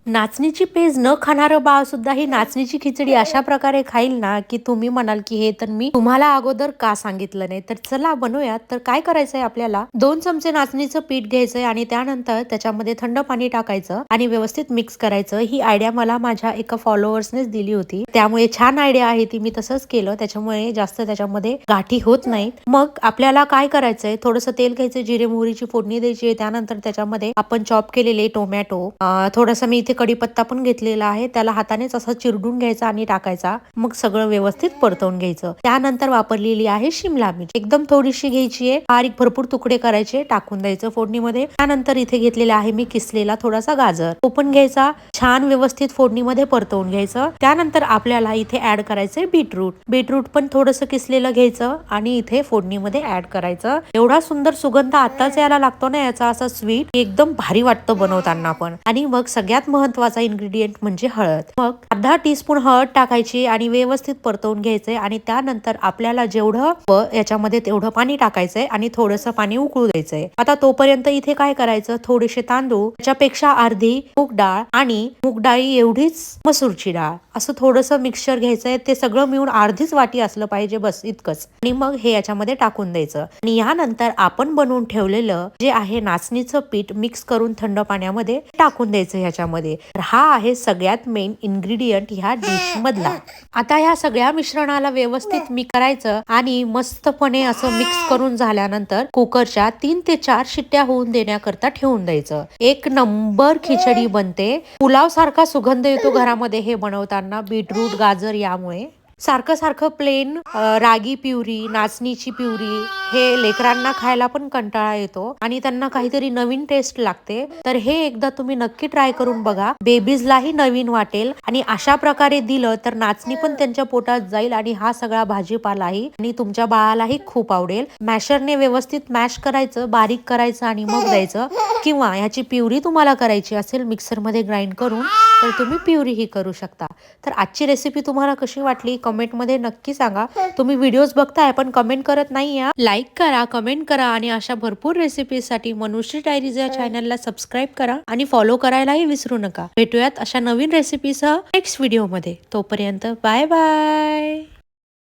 नाचणीची page न खाणारं बाळ सुद्धा ही नाचणीची खिचडी अशा प्रकारे खाईल ना की तुम्ही म्हणाल की हे तर मी तुम्हाला अगोदर का सांगितलं नाही. तर चला बनवूयात. तर काय करायचंय, आपल्याला 2 चमचे नाचणीचं पीठ घ्यायचंय आणि त्यानंतर त्याच्यामध्ये थंड पाणी टाकायचं आणि व्यवस्थित मिक्स करायचं. ही आयडिया मला माझ्या एका फॉलोअर्सनेच दिली होती, त्यामुळे छान आयडिया आहे ती. मी तसंच केलं, त्याच्यामुळे जास्त त्याच्यामध्ये गाठी होत नाहीत. मग आपल्याला काय करायचंय, थोडंसं तेल घ्यायचं, जिरे मोहरीची फोडणी द्यायची. त्यानंतर त्याच्यामध्ये आपण चॉप केलेले टोमॅटो, थोडंसं मी इथे कढीपत्ता पण घेतलेला आहे, त्याला हातानेच असं चिरडून घ्यायचा आणि टाकायचा. मग सगळं व्यवस्थित परतवून घ्यायचं. त्यानंतर वापरलेली आहे शिमला मिरच, एकदम थोडीशी घ्यायची आहे, बारीक भरपूर तुकडे करायचे, टाकून द्यायचं फोडणीमध्ये. त्यानंतर इथे घेतलेला आहे मी किसलेला थोडासा गाजर, तो पण घ्यायचा, छान व्यवस्थित फोडणीमध्ये परतवून घ्यायचं. त्यानंतर आपल्याला इथे ऍड करायचंय बीटरूट. बीटरूट पण थोडंसं किसलेलं घ्यायचं आणि इथे फोडणीमध्ये ऍड करायचं. एवढा सुंदर सुगंध आताच यायला लागतो ना याचा, असा स्वीट, एकदम भारी वाटतं बनवताना पण. आणि मग सगळ्यात महत्वाचा इन्ग्रेडियंट म्हणजे हळद. मग अर्धा टीस्पून हळद टाकायची आणि व्यवस्थित परतवून घ्यायचंय. आणि त्यानंतर आपल्याला जेवढं याच्यामध्ये तेवढं पाणी टाकायचंय आणि थोडंसं पाणी उकळू द्यायचंय. आता तोपर्यंत इथे काय करायचं, थोडेसे तांदूळ, त्याच्यापेक्षा अर्धी मूग डाळ आणि मूग डाळी एवढीच मसूरची डाळ, असं थोडंसं मिक्सचर घ्यायचंय. ते सगळं मिळून अर्धीच वाटी असलं पाहिजे, बस इतकंच. आणि मग हे याच्यामध्ये टाकून द्यायचं. आणि यानंतर आपण बनवून ठेवलेलं जे आहे नाचणीचं पीठ मिक्स करून थंड पाण्यामध्ये टाकून द्यायचं ह्याच्यामध्ये. हा आहे सगळ्यात मेन इन्ग्रेडियंट ह्या डिश मधला. आता ह्या सगळ्या मिश्रणाला व्यवस्थित मिक्स करायचं आणि मस्तपणे असं मिक्स करून झाल्यानंतर कुकरच्या 3 ते 4 शिट्ट्या होऊन देण्याकरता ठेवून द्यायचं. एक नंबर खिचडी बनते, पुलाव सारखा सुगंध येतो घरामध्ये हे बनवताना, बीटरूट गाजर यामुळे. सारखं सारखं प्लेन रागी प्युरी, नाचणीची प्युरी हे लेकरांना खायला पण कंटाळा येतो आणि त्यांना काहीतरी नवीन टेस्ट लागते. तर हे एकदा तुम्ही नक्की ट्राय करून बघा, बेबीजलाही नवीन वाटेल. आणि अशा प्रकारे दिलं तर नाचणी पण त्यांच्या पोटात जाईल आणि हा सगळा भाजीपालाही, आणि तुमच्या बाळालाही खूप आवडेल. मॅशरने व्यवस्थित मॅश करायचं, बारीक करायचं आणि मग द्यायचं. किंवा ह्याची प्युरी तुम्हाला करायची असेल मिक्सरमध्ये ग्राइंड करून, तर तुम्ही प्युरीही करू शकता. तर आजची रेसिपी तुम्हाला कशी वाटली कमेंटमध्ये नक्की सांगा. तुम्ही व्हिडिओज बघताय पण कमेंट करत नाही या, लाईक करा, कमेंट करा आणि अशा भरपूर रेसिपीसाठी मनुश्री डायरीज या चॅनलला सबस्क्राईब करा आणि फॉलो करायलाही विसरू नका. भेटूयात अशा नवीन रेसिपीसह नेक्स्ट व्हिडिओमध्ये. तोपर्यंत बाय बाय.